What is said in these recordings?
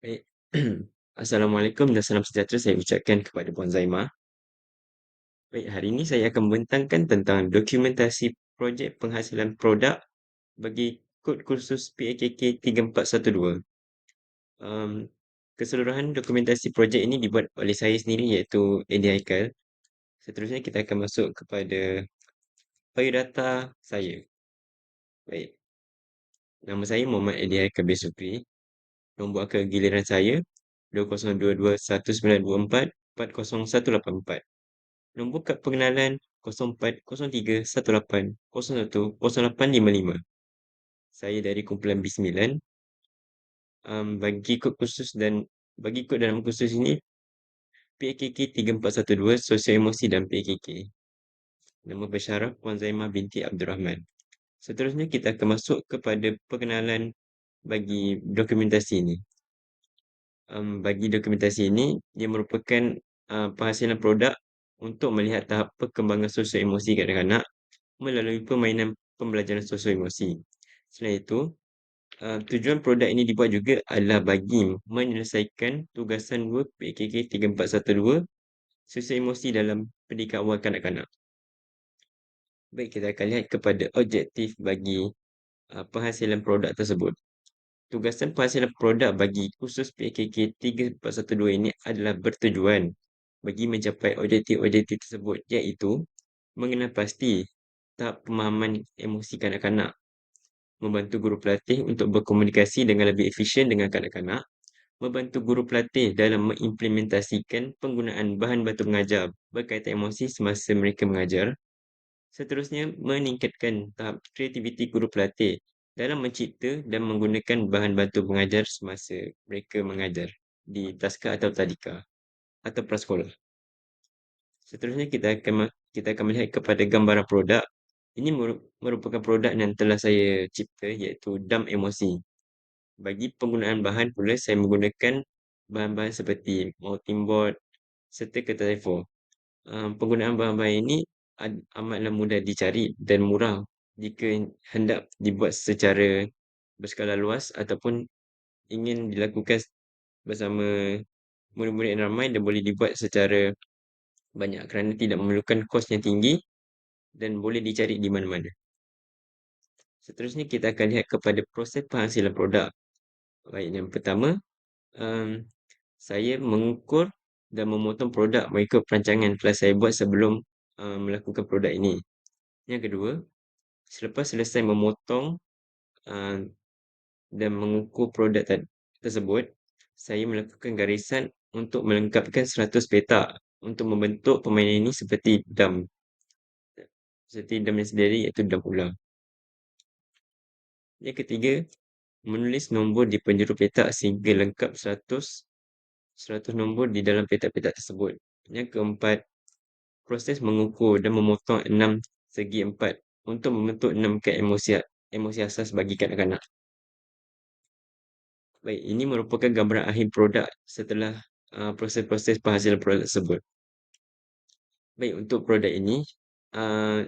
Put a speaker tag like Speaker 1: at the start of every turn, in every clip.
Speaker 1: Baik. Assalamualaikum dan salam sejahtera saya ucapkan kepada Puan Zaimah. Baik, hari ini saya akan membentangkan tentang dokumentasi projek penghasilan produk bagi kod kursus PAKK 3412. Um, Keseluruhan dokumentasi projek ini dibuat oleh saya sendiri iaitu Eddie Haikal. Seterusnya kita akan masuk kepada biodata saya. Baik, nama saya Muhammad Eddie Haikal bin Sukri. Nombor akal giliran saya 20221924 40184. Nombor kad pengenalan 040318010855. Saya dari kumpulan B9. Bagi kod khusus dan bagi kod dalam kursus ini PKK 3412 Sosial Emosi dan PKK. Nama bersyarah Puan Zaimah binti Abdul Rahman. Seterusnya kita akan masuk kepada perkenalan bagi dokumentasi ini. Bagi dokumentasi ini, dia merupakan penghasilan produk untuk melihat tahap perkembangan sosial emosi kanak-kanak melalui permainan pembelajaran sosial emosi. Selain itu, tujuan produk ini dibuat juga adalah bagi menyelesaikan tugasan work PKK 3412 sosial emosi dalam pendidikan awal kanak-kanak. Baik, kita akan lihat kepada objektif bagi penghasilan produk tersebut. Tugasan penghasilan produk bagi kursus PKK 3412 ini adalah bertujuan bagi mencapai objektif-objektif tersebut, iaitu mengenal pasti tahap pemahaman emosi kanak-kanak, membantu guru pelatih untuk berkomunikasi dengan lebih efisien dengan kanak-kanak, membantu guru pelatih dalam mengimplementasikan penggunaan bahan bantu mengajar berkaitan emosi semasa mereka mengajar. Seterusnya, meningkatkan tahap kreativiti guru pelatih dalam mencipta dan menggunakan bahan bantu mengajar semasa mereka mengajar di taska atau tadika atau prasekolah. Seterusnya kita akan melihat kepada gambaran produk. Ini merupakan produk yang telah saya cipta iaitu dam emosi. Bagi penggunaan bahan pula saya menggunakan bahan-bahan seperti melting board serta kertas A4. Penggunaan bahan-bahan ini amatlah mudah dicari dan murah jika hendak dibuat secara berskala luas ataupun ingin dilakukan bersama murid-murid yang ramai dan boleh dibuat secara banyak kerana tidak memerlukan kos yang tinggi dan boleh dicari di mana-mana. Seterusnya kita akan lihat kepada proses penghasilan produk. Baik, yang pertama, um, saya mengukur dan memotong produk mengikut perancangan telah saya buat sebelum melakukan produk ini. Yang kedua, selepas selesai memotong uh, dan mengukur produk tersebut, saya melakukan garisan untuk melengkapkan 100 petak untuk membentuk permainan ini seperti dam. Seperti damnya sendiri iaitu dam ulang. Yang ketiga, menulis nombor di penjuru petak sehingga lengkap 100 nombor di dalam petak-petak tersebut. Yang keempat, proses mengukur dan memotong 6 segi 4 untuk membentuk 6 kad emosi asas bagi kanak-kanak. Baik, ini merupakan gambaran akhir produk setelah proses-proses penghasilan produk tersebut. Baik, untuk uh,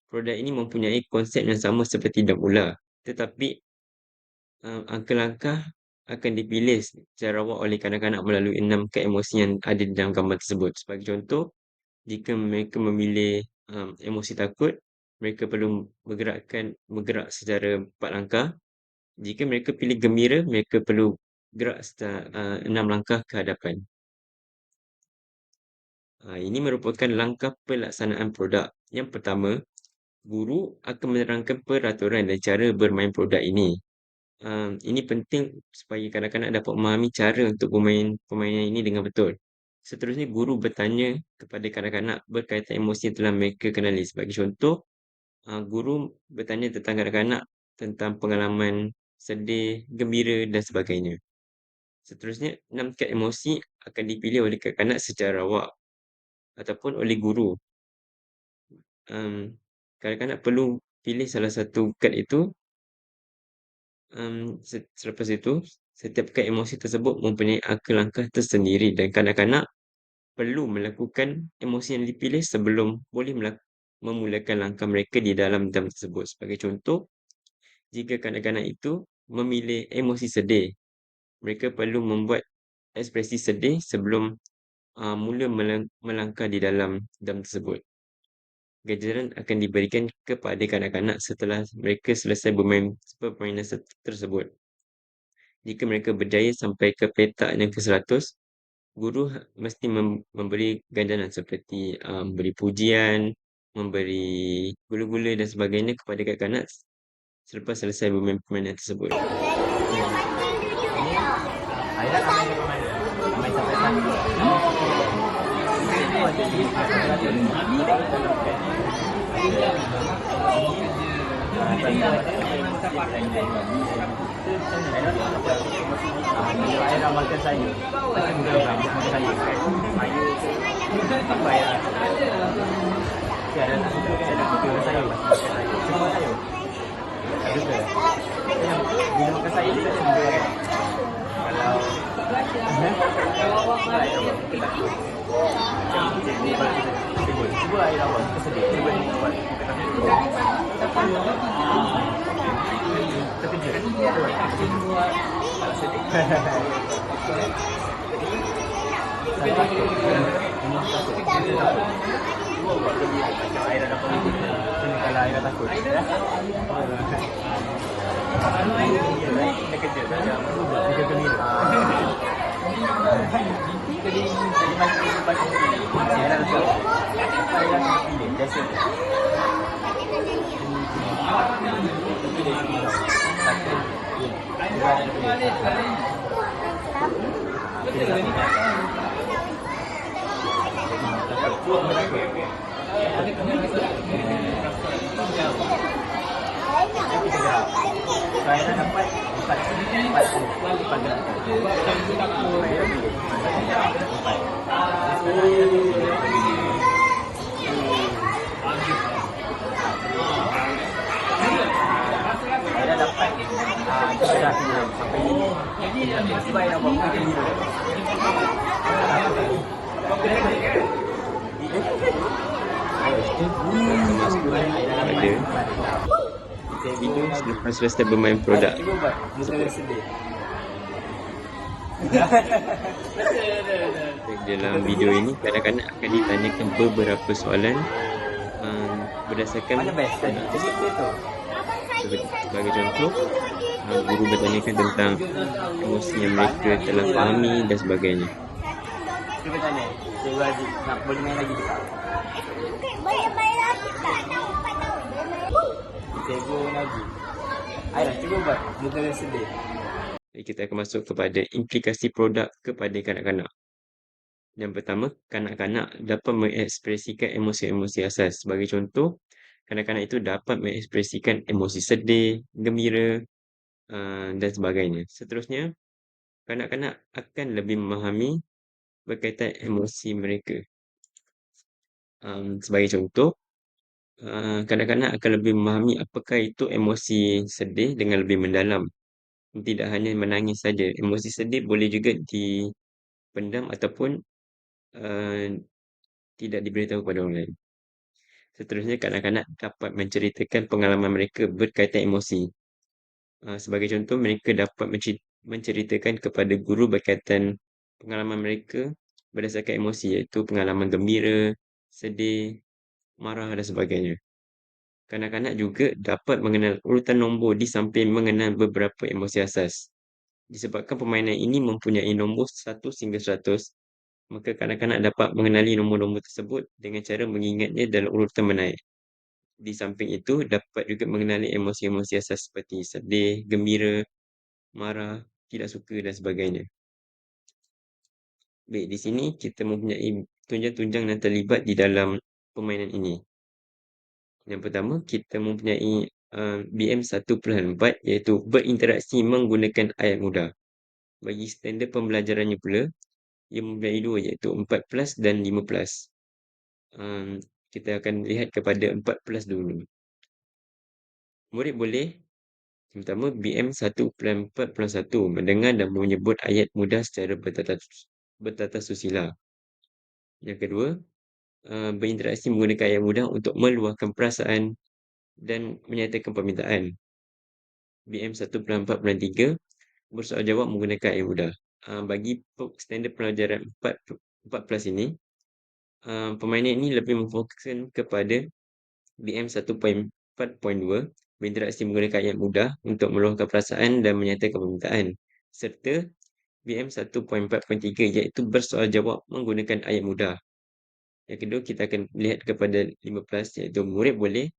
Speaker 1: produk ini mempunyai konsep yang sama seperti dam ular, tetapi angka-langkah akan dipilih secara awal oleh kanak-kanak melalui 6 kad emosi yang ada di dalam gambar tersebut. Sebagai contoh, jika mereka memilih emosi takut, mereka perlu bergerak secara 4 langkah. Jika mereka pilih gembira, mereka perlu gerak 6 langkah ke hadapan. Ini merupakan langkah pelaksanaan produk. Yang pertama, guru akan menerangkan peraturan dan cara bermain produk ini. Ini penting supaya kanak-kanak dapat memahami cara untuk permainan ini dengan betul. Seterusnya, guru bertanya kepada kanak-kanak berkaitan emosi yang telah mereka kenali. Sebagai contoh, guru bertanya tentang kanak-kanak tentang pengalaman sedih, gembira dan sebagainya. Seterusnya, 6 kad emosi akan dipilih oleh kanak-kanak secara awak ataupun oleh guru. Kanak-kanak perlu pilih salah satu kad itu. Selepas itu, setiap kad emosi tersebut mempunyai angka langkah tersendiri dan kanak-kanak perlu melakukan emosi yang dipilih sebelum boleh memulakan langkah mereka di dalam dam tersebut. Sebagai contoh, jika kanak-kanak itu memilih emosi sedih, mereka perlu membuat ekspresi sedih sebelum mula melangkah di dalam dam tersebut. Ganjaran akan diberikan kepada kanak-kanak setelah mereka selesai bermain permainan tersebut. Jika mereka berjaya sampai ke petak yang ke-100, guru mesti memberi ganjaran seperti memberi pujian, memberi gula-gula dan sebagainya kepada kanak-kanak selepas selesai bermain permainan tersebut.
Speaker 2: Akhirnya kami ke mana? Kami sampai sana. Akhirnya makan sayur. Makan sayur. Bayar. Saya ada sayur. Semua sayur. Ada ke? Bila makan sayur kita semua. Cuba air awal, kita sedih. Cuba ni buat. Terkejut. Air ada apa? Kalau air takut. Terkejut. Dia gembira. Jadi macam baca sini. Saya rasa saya pilih biasa. Saya dapat 4 pada saya dapat sampai ini. Sebab yang buat ini.
Speaker 1: Pada video selepas selesai bermain produk. Dalam video ini, kanak-kanak akan ditanyakan beberapa soalan berdasarkan sebagai contoh, guru bertanyakan tentang emosi yang mereka telah fahami dan sebagainya.
Speaker 2: Cuba tanya, cikgu Haji, nak boleh main lagi tak?
Speaker 3: Boleh main lagi tak? Dah 4 tahun.
Speaker 2: Cikgu Haji, ayolah cuba buat muka dia sedih.
Speaker 1: Jadi kita akan masuk kepada implikasi produk kepada kanak-kanak. Yang pertama, kanak-kanak dapat mengekspresikan emosi-emosi asas. Sebagai contoh, kanak-kanak itu dapat mengekspresikan emosi sedih, gembira dan sebagainya. Seterusnya, kanak-kanak akan lebih memahami berkaitan emosi mereka. Sebagai contoh, kanak-kanak akan lebih memahami apakah itu emosi sedih dengan lebih mendalam. Tidak hanya menangis saja. Emosi sedih boleh juga dipendam ataupun tidak diberitahu kepada orang lain. Seterusnya, kanak-kanak dapat menceritakan pengalaman mereka berkaitan emosi. Sebagai contoh, mereka dapat menceritakan kepada guru berkaitan pengalaman mereka berdasarkan emosi, iaitu pengalaman gembira, sedih, marah dan sebagainya. Kanak-kanak juga dapat mengenal urutan nombor di samping mengenal beberapa emosi asas. Disebabkan permainan ini mempunyai nombor 1 hingga 100, maka kanak-kanak dapat mengenali nombor-nombor tersebut dengan cara mengingatnya dalam urutan menaik. Di samping itu, dapat juga mengenali emosi-emosi asas seperti sedih, gembira, marah, tidak suka dan sebagainya. Baik, di sini kita mempunyai tunjang-tunjang yang terlibat di dalam permainan ini. Yang pertama, kita mempunyai BM1/4, iaitu berinteraksi menggunakan ayat mudah. Bagi standard pembelajarannya pula, ia mempunyai 2, iaitu 4+ dan 5+. Kita akan lihat kepada 4+ dulu. Murid boleh, yang pertama, BM1/4+1 mendengar dan menyebut ayat mudah secara bertata susila. Yang kedua, berinteraksi menggunakan ayat mudah untuk meluahkan perasaan dan menyatakan permintaan. BM1/4+3 bersoal jawab menggunakan ayat mudah. Bagi standard pelajaran 4+ ini, permainan ini lebih memfokuskan kepada BM 1.4.2 berinteraksi menggunakan ayat mudah untuk meluahkan perasaan dan menyatakan permintaan, serta BM 1.4.3 iaitu bersoal jawab menggunakan ayat mudah. Yang kedua, kita akan lihat kepada 15 iaitu murid boleh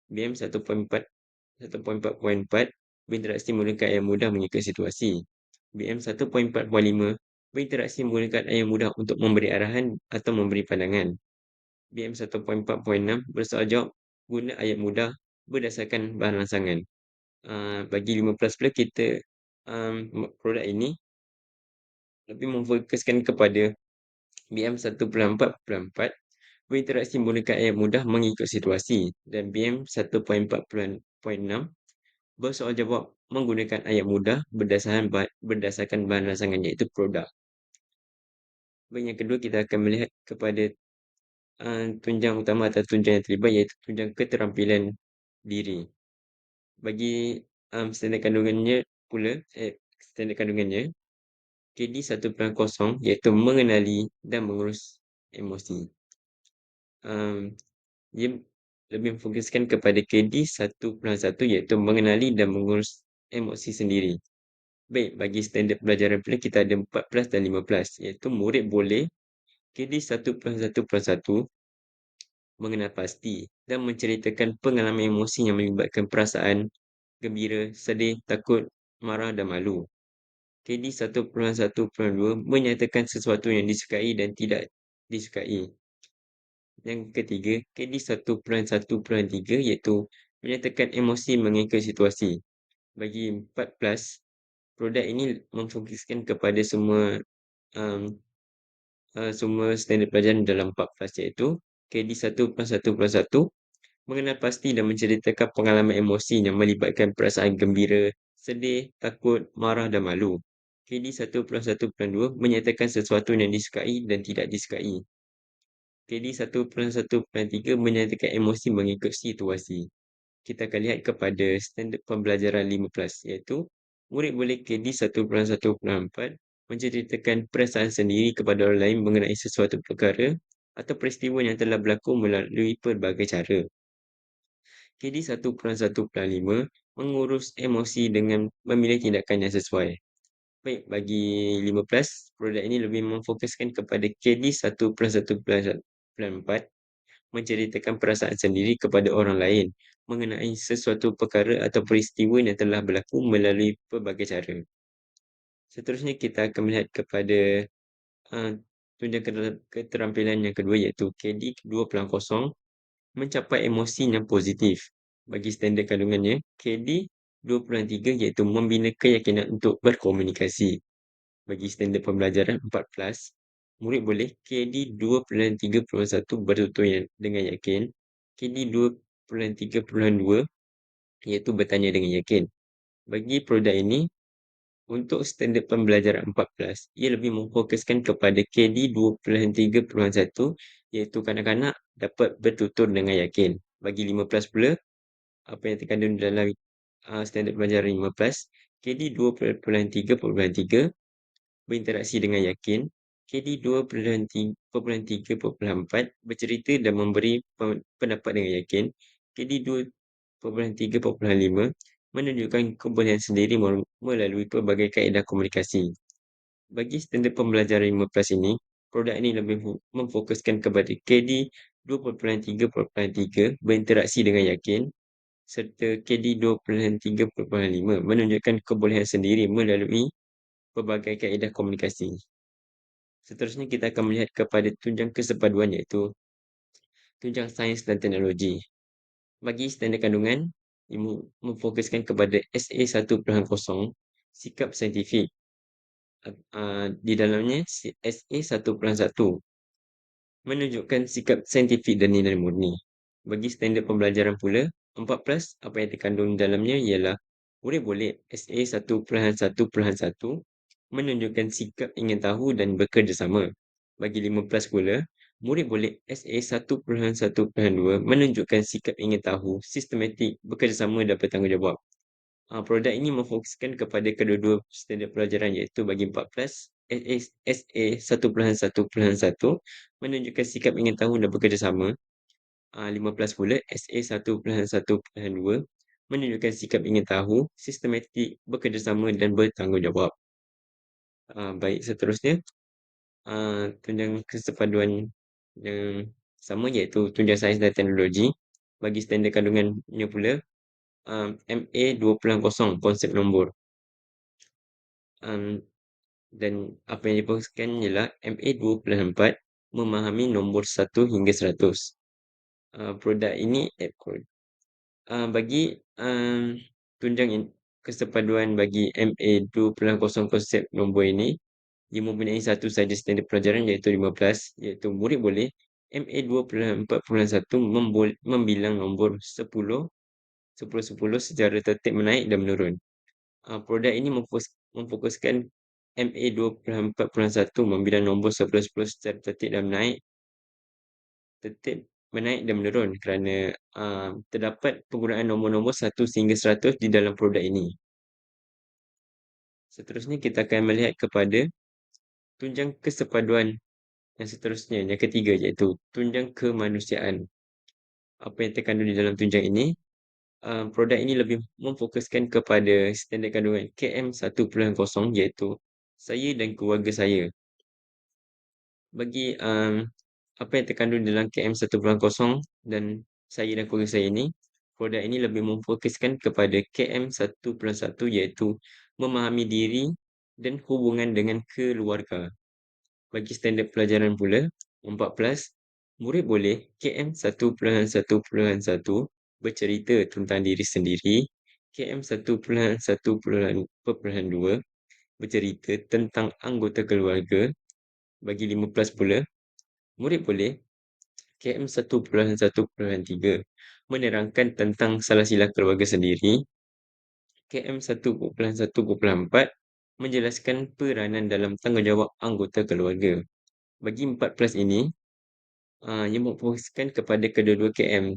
Speaker 1: BM 1.4.4 berinteraksi menggunakan ayat mudah mengikut situasi. BM 1.4.5 berinteraksi menggunakan ayat mudah untuk memberi arahan atau memberi pandangan. BM 1.4.6 bersoal jawab guna ayat mudah berdasarkan bahan rangsangan. Bagi 15 pula kita produk ini lebih memfokuskan kepada BM 1.4.4 berinteraksi menggunakan ayat mudah mengikut situasi, dan BM 1.4.6 bersoal jawab menggunakan ayat mudah berdasarkan bahan rangsangan iaitu produk. Baik, yang kedua kita akan melihat kepada tunjang utama atau tunjang yang terlibat iaitu tunjang keterampilan diri. Bagi standard kandungannya pula, standard kandungannya KD 1.0 iaitu mengenali dan mengurus emosi. Dia lebih memfokuskan kepada KD 1.1 iaitu mengenali dan mengurus emosi sendiri. Baik, bagi standard pelajaran pula kita ada 14 dan 15 iaitu murid boleh KD 1.1.1 mengenal pasti dan menceritakan pengalaman emosi yang melibatkan perasaan gembira, sedih, takut, marah dan malu. KD 1.1.2 menyatakan sesuatu yang disukai dan tidak disukai. Yang ketiga, KD 1.1.3 iaitu menyatakan emosi mengikut situasi. Bagi 14, produk ini memfokuskan kepada semua standard pelajaran dalam 14 iaitu KD 1.1.1 mengenal pasti dan menceritakan pengalaman emosi yang melibatkan perasaan gembira, sedih, takut, marah dan malu. KD 1.1.2 menyatakan sesuatu yang disukai dan tidak disukai. KD 1.1.3 menyatakan emosi mengikut situasi. Kita akan lihat kepada standard pembelajaran 15 iaitu murid boleh KD 1.1.4 menceritakan perasaan sendiri kepada orang lain mengenai sesuatu perkara atau peristiwa yang telah berlaku melalui pelbagai cara. KD 1.1.5 mengurus emosi dengan memilih tindakan yang sesuai. Baik, bagi 15, produk ini lebih memfokuskan kepada KD 1.1.4 menceritakan perasaan sendiri kepada orang lain mengenai sesuatu perkara atau peristiwa yang telah berlaku melalui pelbagai cara. Seterusnya kita akan melihat kepada uh, tunjang keterampilan yang kedua iaitu KD 2.0 mencapai emosi yang positif. Bagi standard kandungannya, KD 2.3 iaitu membina keyakinan untuk berkomunikasi. Bagi standard pembelajaran 14, murid boleh KD 2.3.1 bertutur dengan yakin, KD 2.3.2 iaitu bertanya dengan yakin. Bagi produk ini, untuk standard pembelajaran 14, ia lebih memfokuskan kepada KD 2.3.1 iaitu kanak-kanak dapat bertutur dengan yakin. Bagi 15 pula, apa yang terkandung dalam standard pembelajaran 15, KD 2.3.3 berinteraksi dengan yakin, KD 2.3.4 bercerita dan memberi pendapat dengan yakin, KD 2.3.5 menunjukkan kebolehan sendiri melalui pelbagai kaedah komunikasi. Bagi standard pembelajaran 15 ini, produk ini lebih memfokuskan kepada KD 2.3.3 berinteraksi dengan yakin, serta KD 2.3.5 menunjukkan kebolehan sendiri melalui pelbagai kaedah komunikasi. Seterusnya kita akan melihat kepada tunjang kesepaduan iaitu tunjang sains dan teknologi. Bagi standard kandungan, ibu memfokuskan kepada SA 1.0 sikap saintifik. Di dalamnya SA 1.1 menunjukkan sikap saintifik dan nilai murni. Bagi standard pembelajaran pula, 14 apa yang terkandung dalamnya ialah murid boleh SA 1.1.1 menunjukkan sikap ingin tahu dan bekerjasama. Bagi 15 pula, murid boleh SA 1.1.2 menunjukkan sikap ingin tahu, sistematik, bekerjasama dan bertanggungjawab. Produk ini memfokuskan kepada kedua-dua standard pelajaran iaitu bagi 14 SA 1.1.1 menunjukkan sikap ingin tahu dan bekerjasama. 15 pula SA 1.1.2 menunjukkan sikap ingin tahu, sistematik, bekerjasama dan bertanggungjawab. Baik, seterusnya tunjang kesepaduan yang sama iaitu tunjang sains dan teknologi. Bagi standard kandungannya pula MA 2.0 konsep nombor. Dan apa yang difokuskan ialah MA 2.4 memahami nombor 1 hingga 100. Produk ini bagi tunjang kesepaduan bagi MA 2.0 konsep nombor ini, dia mempunyai satu sahaja standard pelajaran iaitu 15, iaitu murid boleh MA 2.4.1 membilang nombor 10, 10, 10 secara tertib menaik dan menurun. Produk ini memfokuskan MA 2.4.1 membilang nombor 10, 10 secara tertib menaik dan menurun kerana terdapat penggunaan nombor-nombor 1 sehingga 100 di dalam produk ini. Seterusnya kita akan melihat kepada tunjang kesepaduan yang seterusnya, yang ketiga iaitu tunjang kemanusiaan. Apa yang terkandung di dalam tunjang ini? Produk ini lebih memfokuskan kepada standard kandungan KM 1.0 iaitu saya dan keluarga saya. Bagi apa yang terkandung dalam KM 1.0 dan saya dan keluarga saya ini, produk ini lebih memfokuskan kepada KM 1.1 iaitu memahami diri dan hubungan dengan keluarga. Bagi standard pelajaran pula, 14, murid boleh KM 1.1.1 bercerita tentang diri sendiri, KM 1.1.2 bercerita tentang anggota keluarga. Bagi 15 pula, murid boleh KM 1.1.3 menerangkan tentang salah silap keluarga sendiri, KM 1.1.4 menjelaskan peranan dalam tanggungjawab anggota keluarga. Bagi 14 ini, ia memfokuskan kepada kedua-dua KM,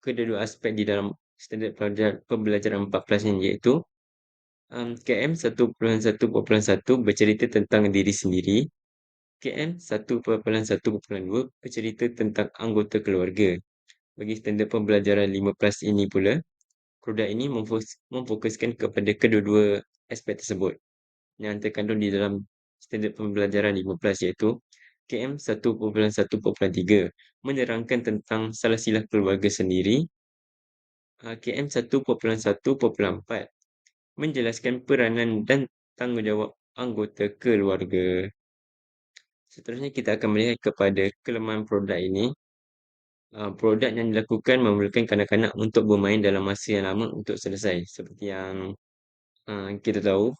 Speaker 1: kedua-dua aspek di dalam standard pembelajaran 14 ini iaitu KM 1.1.1 bercerita tentang diri sendiri, KM 1.1.2 bercerita tentang anggota keluarga. Bagi standard pembelajaran 15 ini pula, produk ini memfokuskan kepada kedua-dua aspek tersebut yang terkandung di dalam standard pembelajaran 15 iaitu KM 1.1.3 menerangkan tentang salah silap keluarga sendiri, KM 1.1.4 menjelaskan peranan dan tanggungjawab anggota keluarga. Seterusnya kita akan melihat kepada kelemahan produk ini. Produk yang dilakukan memerlukan kanak-kanak untuk bermain dalam masa yang lama untuk selesai. Seperti yang kita tahu,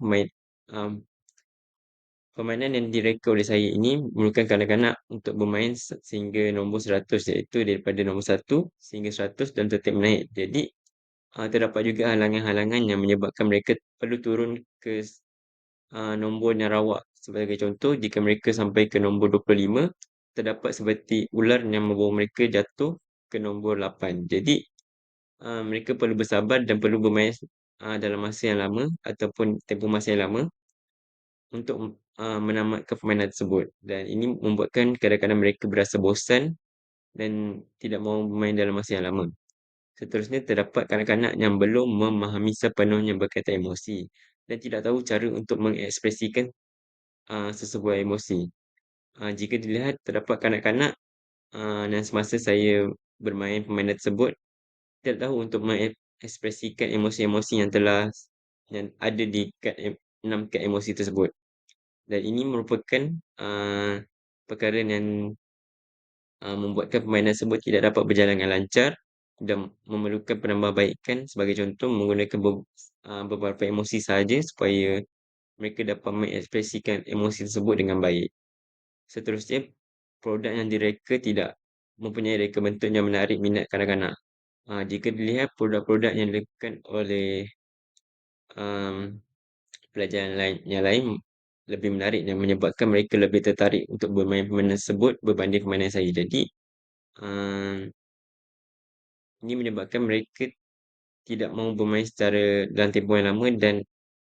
Speaker 1: permainan yang direka oleh saya ini memerlukan kanak-kanak untuk bermain sehingga nombor 100 iaitu daripada nombor 1 sehingga 100 dan tertib menaik. Jadi terdapat juga halangan-halangan yang menyebabkan mereka perlu turun ke nombor yang rawak. Sebagai contoh, jika mereka sampai ke nombor 25, terdapat seperti ular yang membawa mereka jatuh ke nombor 8. Jadi mereka perlu bersabar dan perlu bermain dalam masa yang lama ataupun tempoh masa yang lama untuk menamatkan permainan tersebut. Dan ini membuatkan kadang-kadang mereka berasa bosan dan tidak mahu bermain dalam masa yang lama. Seterusnya, terdapat kanak-kanak yang belum memahami sepenuhnya berkaitan emosi dan tidak tahu cara untuk mengekspresikan sesebuah emosi. Jika dilihat, terdapat kanak-kanak dan semasa saya bermain permainan tersebut, tidak tahu untuk mengekspresikan emosi-emosi yang ada di 6 kad emosi tersebut. Dan ini merupakan perkara yang membuatkan permainan tersebut tidak dapat berjalan dengan lancar dan memerlukan penambahbaikan. Sebagai contoh, menggunakan beberapa emosi sahaja supaya mereka dapat mengekspresikan emosi tersebut dengan baik. Seterusnya, produk yang direka tidak mempunyai reka bentuk yang menarik minat kanak-kanak. Jika dilihat produk-produk yang dilakukan oleh pelajar yang lain lebih menarik dan menyebabkan mereka lebih tertarik untuk bermain permainan tersebut berbanding permainan saya. Jadi, ini menyebabkan mereka tidak mahu bermain secara dalam tempoh yang lama dan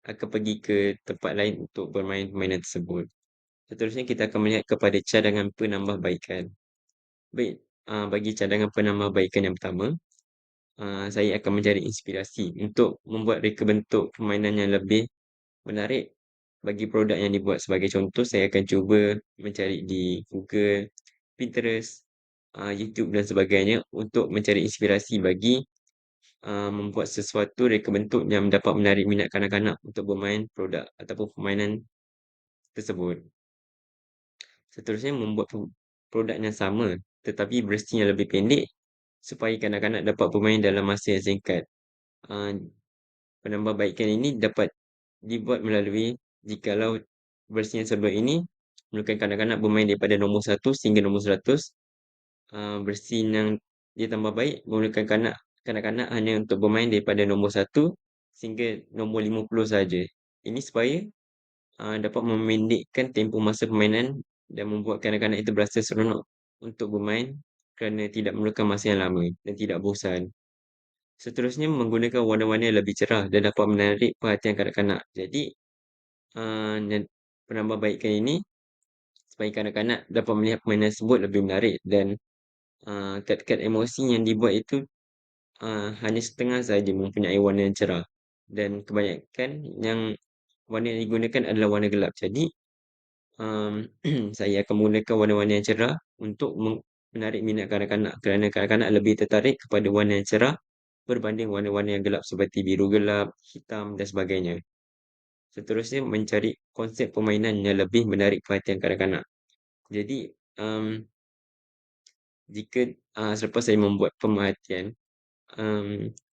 Speaker 1: akan pergi ke tempat lain untuk bermain permainan tersebut. Seterusnya kita akan melihat kepada cadangan penambahbaikan. Baik, bagi cadangan penambahbaikan yang pertama, saya akan mencari inspirasi untuk membuat reka bentuk permainan yang lebih menarik bagi produk yang dibuat. Sebagai contoh, saya akan cuba mencari di Google, Pinterest, YouTube dan sebagainya untuk mencari inspirasi bagi membuat sesuatu reka bentuk yang dapat menarik minat kanak-kanak untuk bermain produk ataupun permainan tersebut. Seterusnya membuat produk yang sama tetapi versi yang lebih pendek supaya kanak-kanak dapat bermain dalam masa yang singkat. Ah, Penambahbaikan ini dapat dibuat melalui jikalau versi yang sebelum ini memerlukan kanak-kanak bermain daripada nombor 1 sehingga nombor 100, versi yang dia tambah baik memerlukan kanak-kanak hanya untuk bermain daripada nombor 1 sehingga nombor 50 sahaja. Ini supaya dapat memendekkan tempoh masa permainan dan membuat kanak-kanak itu berasa seronok untuk bermain kerana tidak memerlukan masa yang lama dan tidak bosan. Seterusnya menggunakan warna-warna yang lebih cerah dan dapat menarik perhatian kanak-kanak. Jadi, yang penambahbaikan ini supaya kanak-kanak dapat melihat permainan tersebut lebih menarik dan kad-kad emosi yang dibuat itu hanya setengah sahaja mempunyai warna yang cerah dan kebanyakan yang warna yang digunakan adalah warna gelap. Jadi, um, saya akan menggunakan warna-warna yang cerah untuk menarik minat kanak-kanak kerana kanak-kanak lebih tertarik kepada warna yang cerah berbanding warna-warna yang gelap seperti biru gelap, hitam dan sebagainya. Seterusnya mencari konsep permainan yang lebih menarik perhatian kanak-kanak. Jadi, jika selepas saya membuat pemerhatian,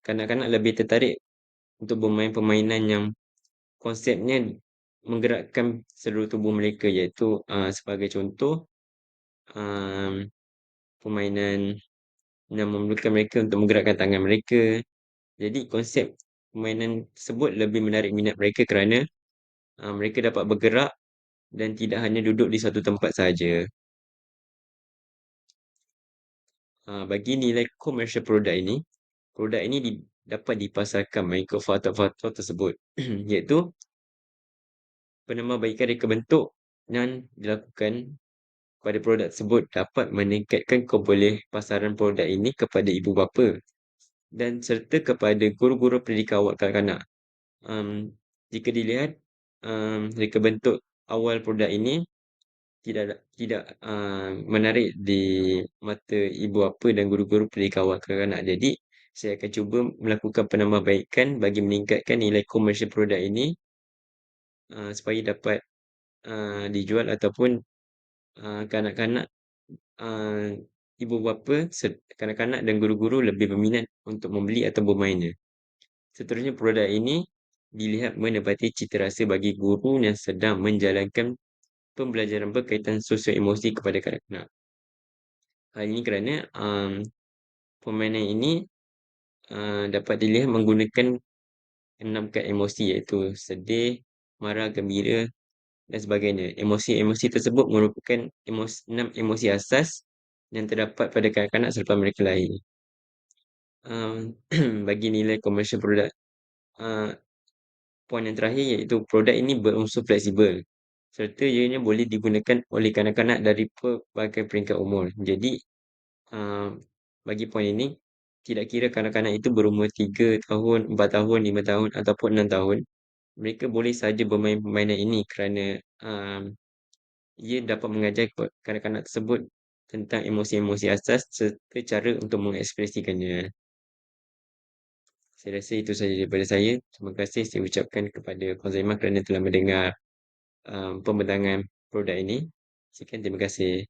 Speaker 1: kanak-kanak lebih tertarik untuk bermain permainan yang konsepnya menggerakkan seluruh tubuh mereka iaitu sebagai contoh, um, permainan yang memerlukan mereka untuk menggerakkan tangan mereka. Jadi konsep permainan tersebut lebih menarik minat mereka kerana mereka dapat bergerak dan tidak hanya duduk di satu tempat sahaja. Bagi nilai komersial produk ini dapat dipasarkan mengikut faktor-faktor tersebut, iaitu penambahbaikan reka bentuk yang dilakukan pada produk tersebut dapat meningkatkan kebolepasaran produk ini kepada ibu bapa dan serta kepada guru-guru pendidikan awal kanak-kanak. Jika dilihat, reka bentuk awal produk ini tidak menarik di mata ibu bapa dan guru-guru pendidikan awal kanak-kanak. Jadi, saya akan cuba melakukan penambahbaikan bagi meningkatkan nilai komersial produk ini, supaya dapat dijual ataupun kanak-kanak, ibu bapa, kanak-kanak dan guru-guru lebih berminat untuk membeli atau bermainnya. Seterusnya produk ini dilihat menepati citarasa bagi guru yang sedang menjalankan pembelajaran berkaitan sosial emosi kepada kanak-kanak. Hal ini kerana permainan ini dapat dilihat menggunakan 6 kad emosi iaitu sedih, marah, gembira dan sebagainya. Emosi-emosi tersebut merupakan 6 emosi asas yang terdapat pada kanak-kanak selepas mereka lahir. Bagi nilai komersial produk, uh, poin yang terakhir iaitu produk ini berunsur fleksibel serta ianya boleh digunakan oleh kanak-kanak dari pelbagai peringkat umur. Jadi, bagi poin ini, tidak kira kanak-kanak itu berumur 3 tahun, 4 tahun, 5 tahun ataupun 6 tahun, mereka boleh saja bermain permainan ini kerana ia dapat mengajar kanak-kanak tersebut tentang emosi-emosi asas serta cara untuk mengekspresikannya. Saya rasa itu sahaja daripada saya. Terima kasih saya ucapkan kepada Puan Zaimah kerana telah mendengar pembentangan produk ini. Sekian, terima kasih.